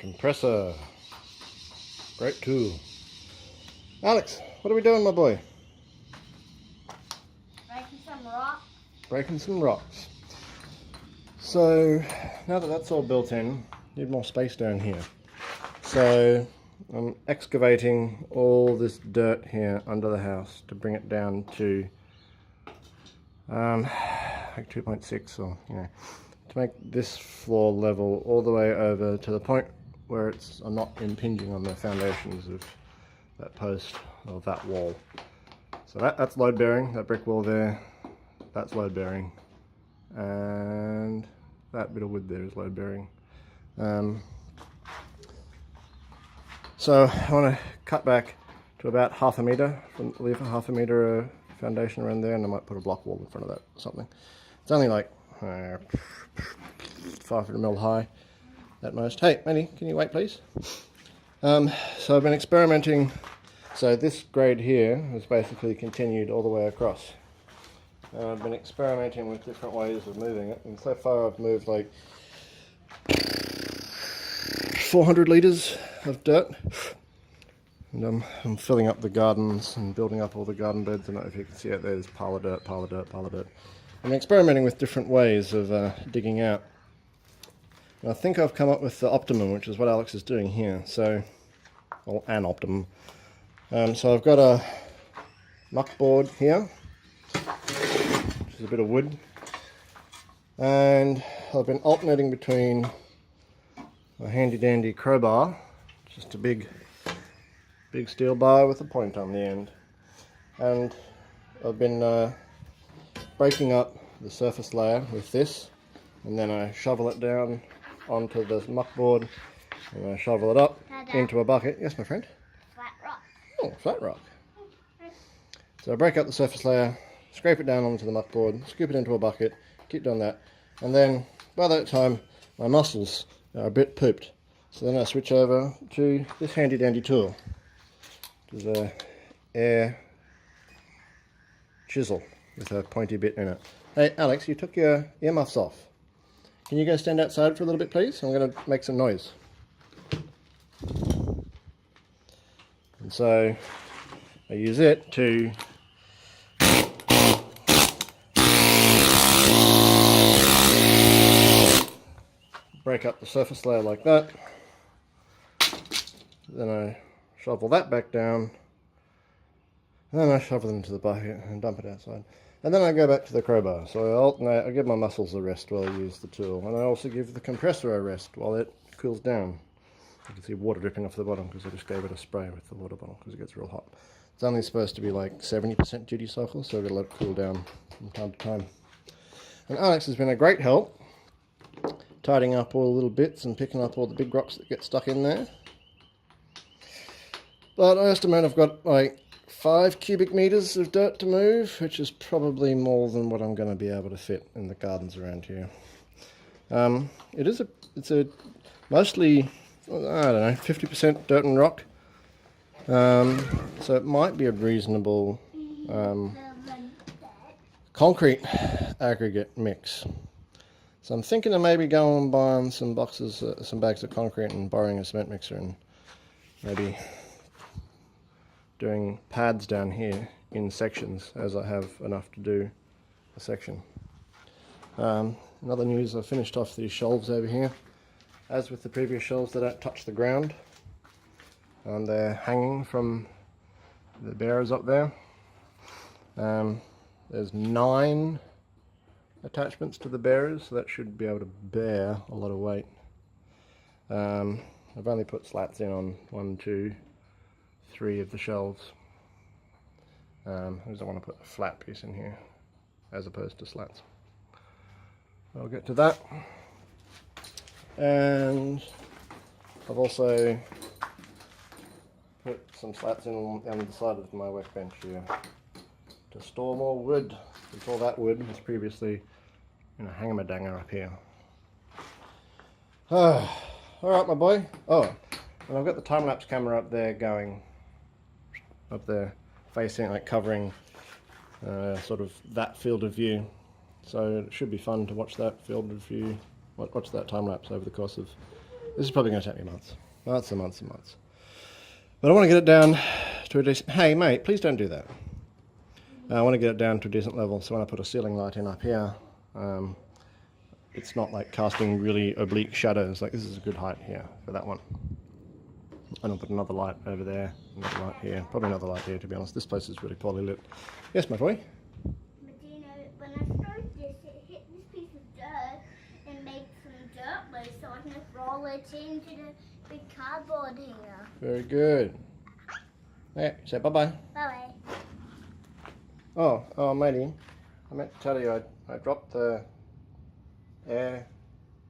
Compressor. Great tool. Alex, what are we doing, my boy? Breaking some rocks. Breaking some rocks. So, now that that's all built in, need more space down here. So, I'm excavating all this dirt here under the house to bring it down to like 2.6 or, to make this floor level all the way over to the point where I'm not impinging on the foundations of that post or that wall. So that's load bearing, that brick wall there, that's load bearing, and that bit of wood there is load bearing. So I want to cut back to about half a metre, leave a half a metre foundation around there, and I might put a block wall in front of that or something. It's only like 500mm high at most. Hey, Manny, can you wait please? So I've been experimenting. So this grade here has basically continued all the way across. I've been experimenting with different ways of moving it, and so far I've moved like 400 litres of dirt, and I'm filling up the gardens and building up all the garden beds. I don't know if you can see it, there's pile of dirt, pile of dirt, pile of dirt. I'm experimenting with different ways of digging out. And I think I've come up with the optimum, which is what Alex is doing here. So, well, an optimum. So I've got a muck board here, which is a bit of wood, and I've been alternating between a handy dandy crowbar, just a big steel bar with a point on the end, and I've been breaking up the surface layer with this, and then I shovel it down onto the muck board, and I shovel it up into a bucket. Yes, my friend? Flat rock. Oh, flat rock. So I break up the surface layer, scrape it down onto the muck board, scoop it into a bucket, keep doing that, and then by that time my muscles are a bit pooped. So then I switch over to this handy dandy tool, which is a air chisel with a pointy bit in it. Hey Alex, you took your earmuffs off. Can you go stand outside for a little bit please? I'm going to make some noise. And so I use it to break up the surface layer like that. Then I shovel that back down, and then I shovel it into the bucket and dump it outside. And then I go back to the crowbar. So I alternate, I give my muscles a rest while I use the tool, and I also give the compressor a rest while it cools down. You can see water dripping off the bottom because I just gave it a spray with the water bottle because it gets real hot. It's only supposed to be like 70% duty cycle, so I've got to let it cool down from time to time. And Alex has been a great help, tidying up all the little bits and picking up all the big rocks that get stuck in there. But I estimate I've got like 5 cubic meters of dirt to move, which is probably more than what I'm going to be able to fit in the gardens around here. It's a mostly, I don't know, 50% dirt and rock. So it might be a reasonable concrete aggregate mix. So I'm thinking of maybe going and buying some boxes, some bags of concrete and borrowing a cement mixer and maybe doing pads down here in sections as I have enough to do a section. Another news, I've finished off these shelves over here. As with the previous shelves, they don't touch the ground, and they're hanging from the bearers up there. There's 9 attachments to the bearers, so that should be able to bear a lot of weight. I've only put slats in on 1, 2, 3 of the shelves. I just don't want to put a flat piece in here as opposed to slats. I'll get to that. And I've also put some slats in on the side of my workbench here to store more wood, because all that wood was previously in a hangama-danger up here. Alright my boy. Oh, and I've got the time-lapse camera up there going, up there facing, like covering sort of that field of view. So it should be fun to watch that field of view, watch that time-lapse over the course of This is probably going to take me months. Months and months and months. But I want to get it down to a decent... Hey, mate, please don't do that. I want to get it down to a decent level, so when I put a ceiling light in up here, it's not like casting really oblique shadows. Like, this is a good height here for that one. And I'll put another light over there, another light here, probably another light here, to be honest. This place is really poorly lit. Yes, my boy? But do you know, when I started this, it hit this piece of dirt and made some dirt loose, so I can just roll it into the big cardboard here. Very good. Yeah, say bye-bye. Bye. Oh, matey, I meant to tell you I dropped the air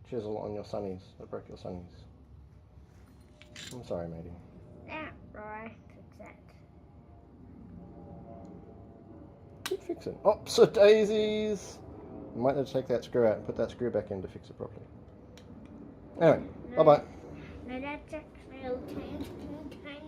chisel on your sunnies. I broke your sunnies. I'm sorry, matey. Yeah, right, fix that. Keep fixing. Ops a daisies! I might have to take that screw out and put that screw back in to fix it properly. Anyway, bye-bye. No, that's actually a tiny